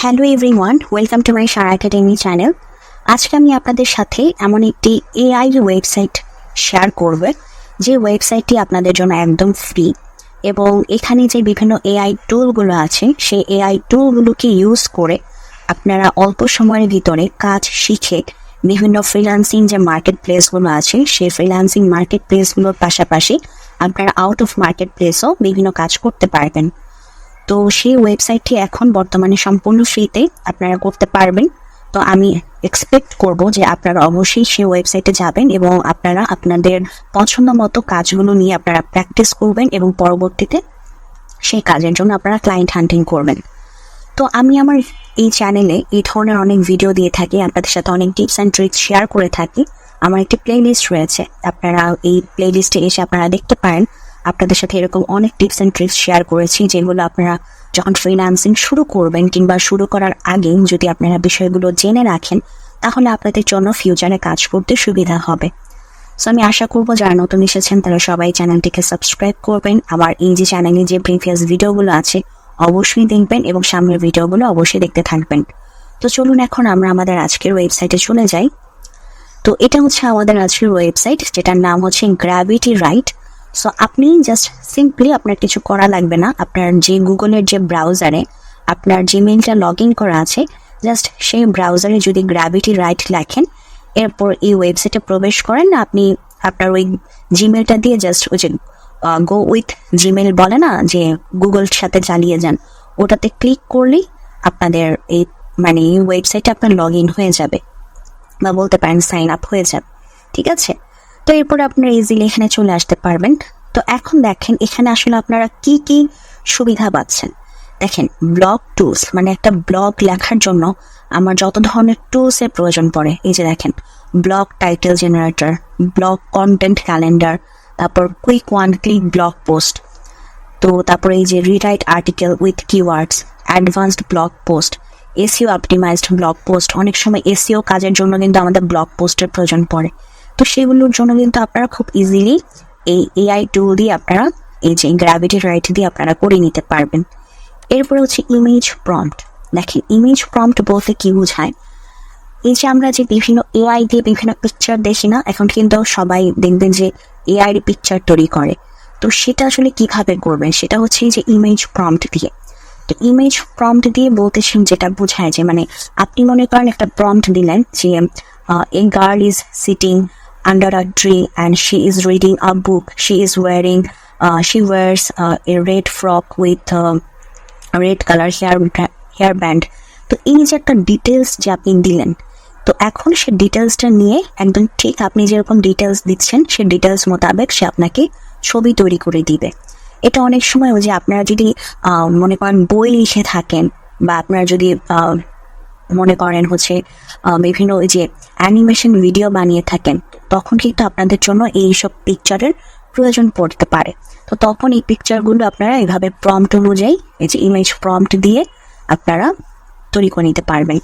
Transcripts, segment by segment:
Hello everyone, welcome to my Sara academy channel. আজকে আমি আপনাদের সাথে এমন একটি এআই ওয়েবসাইট শেয়ার করব, যে ওয়েবসাইটটি আপনাদের জন্য একদম ফ্রি এবং এখানে যে বিভিন্ন এআই টুলগুলো আছে সেই এআই টুলগুলোকে ইউজ করে আপনারা অল্প সময়ের ভিতরে কাজ শিখে বিভিন্ন ফ্রিল্যান্সিং যে মার্কেট প্লেসগুলো আছে সেই ফ্রিল্যান্সিং মার্কেট প্লেসগুলোর পাশাপাশি আপনারা আউট অফ মার্কেট প্লেসও বিভিন্ন কাজ করতে পারবেন। তো সেই ওয়েবসাইটটি এখন বর্তমানে সম্পূর্ণ ফ্রিতে আপনারা করতে পারবেন। তো আমি এক্সপেক্ট করব যে আপনারা অবশ্যই সেই ওয়েবসাইটে যাবেন এবং আপনারা আপনাদের পছন্দ মতো কাজগুলো নিয়ে আপনারা প্র্যাকটিস করবেন এবং পরবর্তীতে সেই কাজের জন্য আপনারা ক্লায়েন্ট হান্টিং করবেন। তো আমি আমার এই চ্যানেলে এই ধরনের অনেক ভিডিও দিয়ে থাকি, আপনাদের সাথে অনেক টিপস অ্যান্ড ট্রিক্স শেয়ার করে থাকি। আমার একটি প্লেলিস্ট রয়েছে, আপনারা এই প্লেলিস্টে এসে আপনারা দেখতে পারেন। আপনাদের সাথে এরকম অনেক টিপস অ্যান্ড ট্রিক্স শেয়ার করেছি, যেগুলো আপনারা যখন ফ্রিল্যান্সিং শুরু করবেন কিংবা শুরু করার আগে যদি আপনারা বিষয়গুলো জেনে রাখেন, তাহলে আপনাদের জন্য ফিউচারে কাজ করতে সুবিধা হবে। সো আমি আশা করবো যারা নতুন এসেছেন তারা সবাই চ্যানেলটিকে সাবস্ক্রাইব করবেন। আমার এই যে চ্যানেলে যে প্রিভিয়াস ভিডিওগুলো আছে অবশ্যই দেখবেন এবং সামনের ভিডিওগুলো অবশ্যই দেখতে থাকবেন। তো চলুন এখন আমরা আমাদের আজকের ওয়েবসাইটে চলে যাই। তো এটা হচ্ছে আমাদের আজকের ওয়েবসাইট, যেটার নাম হচ্ছে গ্র্যাভিটি রাইট। সো আপনি জাস্ট সিম্পলি আপনার কিছু করা লাগবে না, আপনার যে গুগলের যে ব্রাউজারে আপনার জিমেইলটা লগ ইন করা আছে, জাস্ট সেই ব্রাউজারে যদি গ্র্যাভিটি রাইট লেখেন, এরপর এই ওয়েবসাইটে প্রবেশ করেন, আপনি আপনার ওই জিমেলটা দিয়ে জাস্ট ওই যে গো উইথ জিমেল বলে না, যে গুগলের সাথে চালিয়ে যান, ওটাতে ক্লিক করলেই আপনাদের এই এই ওয়েবসাইটে আপনার লগ ইন হয়ে যাবে বা বলতে পারেন সাইন আপ হয়ে যাবে। ঠিক আছে, তো এরপরে আপনারা ইজিলি এখানে চলে আসতে পারবেন। তো এখন দেখেন এখানে আসলে আপনারা কি কি সুবিধা পাচ্ছেন। দেখেন ব্লগ টুলস, একটা ব্লগ লেখার জন্য আমার যত ধরনের টুলসের প্রয়োজন পড়ে, এই যে দেখেন blog title generator, blog content calendar, তারপর quick one click blog post, তো তারপরে এই যে rewrite article with keywords, advanced blog post, SEO optimized blog post. অনেক সময় এসইও কাজের জন্য কিন্তু আমাদের ব্লগ পোস্টের প্রয়োজন পড়ে, তো সেগুলোর জন্য কিন্তু আপনারা খুব ইজিলি এই এআই টুল দিয়ে আপনারা এই যে গ্র্যাভিটি রাইট দিয়ে আপনারা করে নিতে পারবেন। এরপরে হচ্ছে ইমেজ প্রম্পট। দেখেন ইমেজ প্রম্পট বলতে কি বোঝায়, এই যে আমরা যে বিভিন্ন এআই দিয়ে বিভিন্ন পিকচার দেখি না, এখন কিন্তু সবাই দেখবেন যে এআই পিকচার তৈরি করে। তো সেটা আসলে কিভাবে করবেন, সেটা হচ্ছে যে ইমেজ প্রম্পট দিয়ে। তো ইমেজ প্রম্পট দিয়ে বলতেছেন যেটা বোঝায় যে আপনি মনে করেন একটা প্রম্পট দিলেন যে a girl is sitting under a tree and she is reading a book. She wears a red frock with a red color hairband. তো এই যে একটা ডিটেলস যে আপনি দিলেন, তো এখন সে ডিটেলসটা নিয়ে একদম ঠিক আপনি যেরকম ডিটেলস দিচ্ছেন সে ডিটেলস মোতাবেক সে আপনাকে ছবি তৈরি করে দিবে। এটা অনেক সময় যে আপনারা যদি মনে করেন বই লিখে থাকেন বা আপনারা যদি মনে করেন হচ্ছে বিভিন্ন ওই যে অ্যানিমেশন ভিডিও বানিয়ে থাকেন, তখন কিন্তু আপনাদের জন্য এইসব পিকচারের প্রয়োজন পড়তে পারে। তো তখন এই পিকচারগুলো আপনারা এইভাবে প্রম্পট অনুযায়ী এই যে ইমেজ প্রম্পট দিয়ে আপনারা তৈরি করে নিতে পারবেন।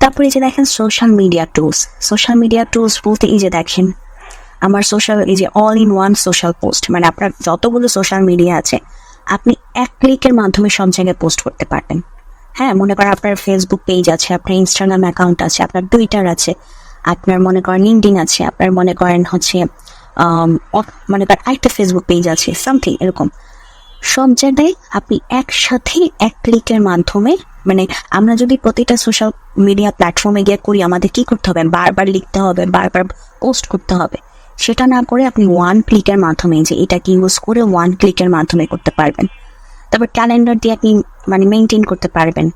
তারপরে এই যে দেখেন সোশ্যাল মিডিয়া টুলস বলতে এই যে দেখেন আমার এই যে all in one social post, আপনার যতগুলো সোশ্যাল মিডিয়া আছে আপনি এক ক্লিকের মাধ্যমে সব জায়গায় পোস্ট করতে পারবেন। হ্যাঁ, মনে করেন আপনার ফেসবুক পেজ আছে, আপনার ইনস্টাগ্রাম অ্যাকাউন্ট আছে, আপনার টুইটার আছে, আপনার মনে করেন লিঙ্কডইন আছে, আপনার মনে করেন হচ্ছে আরেকটা ফেসবুক পেজ আছে, সামথিং এরকম সব জায়গায় আপনি একসাথে এক ক্লিকের মাধ্যমে আমরা যদি প্রতিটা সোশ্যাল মিডিয়া প্ল্যাটফর্মে গিয়ে করি, আমাদের কি করতে হবে, বারবার লিখতে হবে, বারবার পোস্ট করতে হবে। সেটা না করে আপনি ওয়ান ক্লিকের মাধ্যমে যে এটাকে ইউজ করে ওয়ান ক্লিকের মাধ্যমে করতে পারবেন। তারপর ক্যালেন্ডার দিয়ে আপনি মেনটেন করতে পারবেন।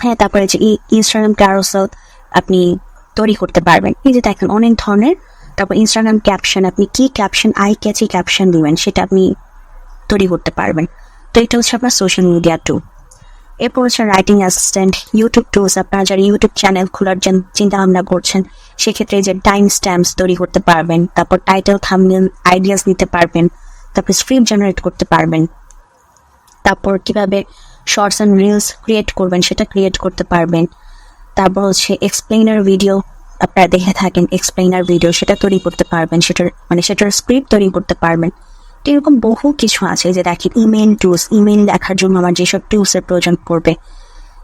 হ্যাঁ, তারপরে যে ইনস্টাগ্রাম ক্যারোসেল আপনি তৈরি করতে পারবেন। এই যে দেখেন অনেক ধরনের। তারপর ইনস্টাগ্রাম ক্যাপশন, আপনি কি ক্যাপশন আই ক্যাচি ক্যাপশন দিবেন সেটা আপনি তৈরি করতে পারবেন। তো এটা হচ্ছে আপনার সোশ্যাল মিডিয়া টুল। এরপর হচ্ছে রাইটিং অ্যাসিস্ট্যান্ট, ইউটিউব টুলস। আপনারা যারা ইউটিউব চ্যানেল খোলার চিন্তা ভাবনা করছেন সেক্ষেত্রে যে টাইম স্ট্যাম্পস তৈরি করতে পারবেন, তারপর টাইটেল থাম্বনেল আইডিয়াস নিতে পারবেন, তারপর স্ক্রিপ্ট জেনারেট করতে পারবেন, তারপর কিভাবে শর্টস অ্যান্ড রিলস ক্রিয়েট করবেন সেটা ক্রিয়েট করতে পারবেন। তারপর হচ্ছে এক্সপ্লেইনার ভিডিও, আপনারা দেখে থাকেন এক্সপ্লেইনার ভিডিও, সেটা তৈরি করতে পারবেন, সেটার স্ক্রিপ্ট তৈরি করতে পারবেন। তো এরকম বহু কিছু আছে। যে দেখেন ইমেল টুলস, ইমেল লেখার জন্য আমার যেসব টুলসের প্রয়োজন পড়বে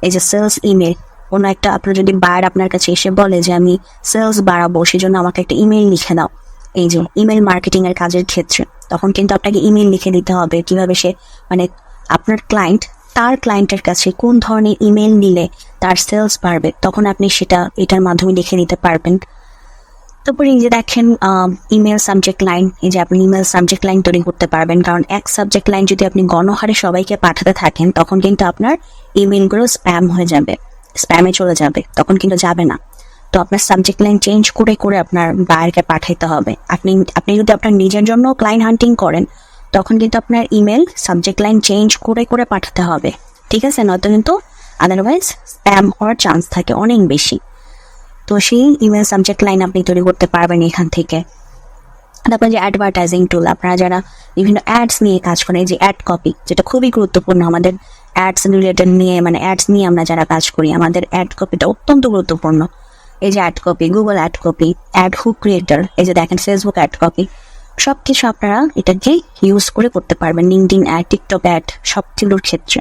এই যে সেলস ইমেল, কোনো একটা আপনার যদি বায়ার আপনার কাছে এসে বলে যে আমি সেলস বাড়াবো, সেজন্য আমাকে একটা ইমেল লিখে দাও, এই যে ইমেল মার্কেটিং এর কাজের ক্ষেত্রে, তখন কিন্তু আপনাকে ইমেল লিখে দিতে হবে কিভাবে সে মানে আপনার ক্লায়েন্ট তার ক্লায়েন্টের কাছে কোন ধরনের ইমেল নিলে তার সেলস বাড়বে, তখন আপনি সেটা এটার মাধ্যমে লিখে দিতে পারবেন। তারপরে এই যে দেখেন ইমেল সাবজেক্ট লাইন, এই যে আপনি ইমেল সাবজেক্ট লাইন তৈরি করতে পারবেন, কারণ এক সাবজেক্ট লাইন যদি আপনি গণহারে সবাইকে পাঠাতে থাকেন তখন কিন্তু আপনার ইমেলগুলো স্প্যাম হয়ে যাবে, স্প্যামে চলে যাবে, তখন কিন্তু যাবে না। তো আপনার সাবজেক্ট লাইন চেঞ্জ করে করে আপনার বায়ারকে পাঠাইতে হবে। আপনি যদি আপনার নিজের জন্য ক্লায়েন্ট হান্টিং করেন তখন কিন্তু আপনার ইমেল সাবজেক্ট লাইন চেঞ্জ করে করে পাঠাতে হবে, ঠিক আছে? নয়তো কিন্তু আদারওয়াইজ স্প্যাম হওয়ার চান্স থাকে অনেক বেশি। তো সেই ইমেল সাবজেক্ট লাইন আপনি তৈরি করতে পারবেন এখান থেকে। তারপরে যে অ্যাডভার্টাইজিং টুল, আপনারা যারা বিভিন্ন অ্যাডস নিয়ে কাজ করেন, যে অ্যাড কপি, যেটা খুবই গুরুত্বপূর্ণ আমাদের অ্যাডস রিলেটেড নিয়ে, মানে অ্যাডস নিয়ে আমরা যারা কাজ করি আমাদের অ্যাড কপিটা অত্যন্ত গুরুত্বপূর্ণ। এই যে ad copy, Google ad copy, ad hook creator, এই যে দেখেন ফেসবুক অ্যাড কপি, সব কিছু আপনারা এটাকে ইউজ করে করতে পারবেন, লিঙ্কডইন অ্যাড, টিকটক অ্যাড, সবগুলোর ক্ষেত্রে।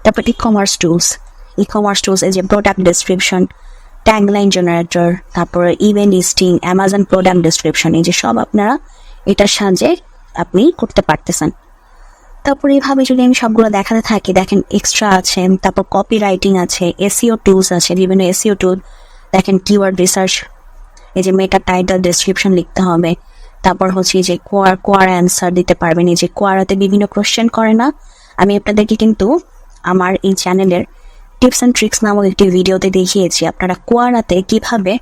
তারপর ই কমার্স টুলস, এই যে প্রোডাক্ট ডেসক্রিপশন, ট্যাগলাইন জেনারেটর, তারপরে event listing, Amazon product description, এই যে সব আপনারা এটার সাহায্যে আপনি করতে পারতেছেন। তারপরে এইভাবে যদি আমি সবগুলো দেখাতে থাকি, দেখেন এক্সট্রা আছে, তারপর কপি রাইটিং আছে, এসইও টুলস আছে, বিভিন্ন এসইও টুল, দেখেন কিওয়ার্ড রিসার্চ, এই যে মেটা টাইটেল ডেসক্রিপশন লিখতে হবে, তারপর হচ্ছে যে কোয়ার অ্যান্সার দিতে পারবেন। এই যে কোয়ারাতে বিভিন্ন কোশ্চেন করে না, আমি আপনাদেরকে কিন্তু আমার এই চ্যানেলের টিপস অ্যান্ড ট্রিক্স নামক একটি ভিডিওতে দেখিয়েছি আপনারা কোয়ারাতে কিভাবে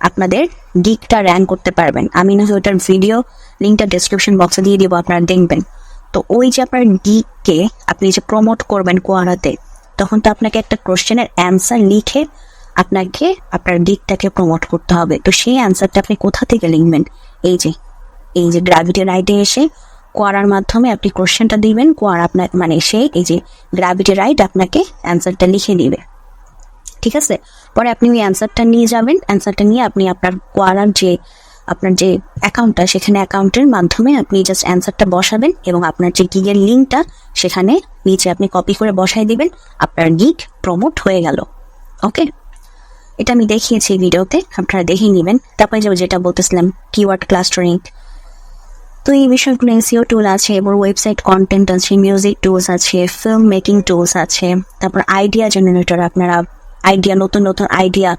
আপনাদের গিগটা র্যাঙ্ক করতে পারবেন। আমি না ওইটার ভিডিও লিঙ্কটা ডেসক্রিপশন বক্সে দিয়ে দিব, আপনারা দেখবেন। তো ওই যে আপনার গিগকে আপনি যে প্রমোট করবেন কোয়ারাতে, তখন তো আপনাকে একটা কোশ্চেনের অ্যান্সার লিখে আপনাকে আপনার গিগটাকে প্রমোট করতে হবে। তো সেই অ্যান্সারটা আপনি কোথা থেকে লিখবেন? এই যে গ্র্যাভিটি রাইটে এসে কোয়ারার মাধ্যমে আপনি কোশ্চেনটা দিবেন, কোয়ার আপনার মানে সে এই যে গ্র্যাভিটি রাইট আপনাকে অ্যান্সারটা লিখে দিবে, ঠিক আছে? পরে আপনি ওই অ্যান্সারটা নিয়ে যাবেন, অ্যান্সারটা নিয়ে আপনি আপনার কোয়ারার যে আপনার যে অ্যাকাউন্টটা, সেখানে অ্যাকাউন্টের মাধ্যমে আপনি জাস্ট অ্যান্সারটা বসাবেন এবং আপনার যে গিগের লিঙ্কটা সেখানে নিচে আপনি কপি করে বসাই দিবেন, আপনার গিগ প্রমোট হয়ে গেল। ওকে, এটা আমি দেখিয়েছি ভিডিওতে, আপনারা দেখে নেবেন। তারপরে যেটা বলতেছিলাম কিওয়ার্ড ক্লাস্টারিং, তো এই বিষয়গুলো এসইও টুল আছে, এবং ওয়েবসাইট কন্টেন্ট আছে, মিউজিক টুলস আছে, ফিল্ম মেকিং টুলস আছে, তারপর আইডিয়া জেনারেটর, আপনারা নতুন নতুন আইডিয়া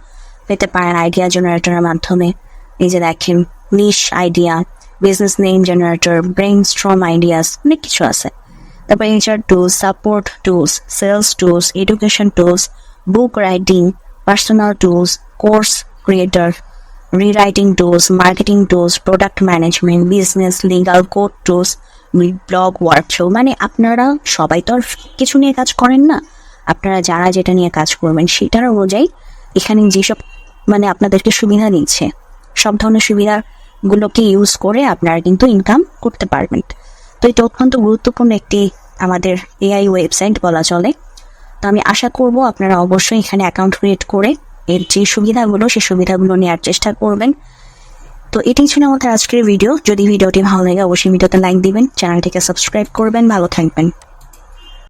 পেতে পারেন আইডিয়া জেনারেটরের মাধ্যমে। এই যে দেখেন niche idea, business name generator, brainstorm ideas, অনেক কিছু আছে। তারপর HR tools, support tools, sales tools, education tools, book writing, personal tools, course creator, rewriting tools, marketing tools, product management, business, legal, code tools, blog workshop. মানে আপনারা সবাই তো আর কিছু নিয়ে কাজ করেন না, আপনারা যারা যেটা নিয়ে কাজ করবেন সেটার অনুযায়ী এখানে যেসব মানে আপনাদেরকে সুবিধা দিচ্ছে, সব ধরনের সুবিধাগুলোকে ইউজ করে আপনারা কিন্তু ইনকাম করতে পারবেন। তো এটা অত্যন্ত গুরুত্বপূর্ণ একটি আমাদের এআই ওয়েবসাইট বলা চলে। তো আমি আশা করব আপনারা অবশ্যই এখানে অ্যাকাউন্ট ক্রিয়েট করে এর যে সুবিধাগুলো সেই সুবিধাগুলো নেওয়ার চেষ্টা করবেন। তো এটাই ছিল আমাদের আজকের ভিডিও। যদি ভিডিওটি ভালো লাগে অবশ্যই ভিডিওতে লাইক দিবেন, চ্যানেলটিকে সাবস্ক্রাইব করবেন। ভালো থাকবেন।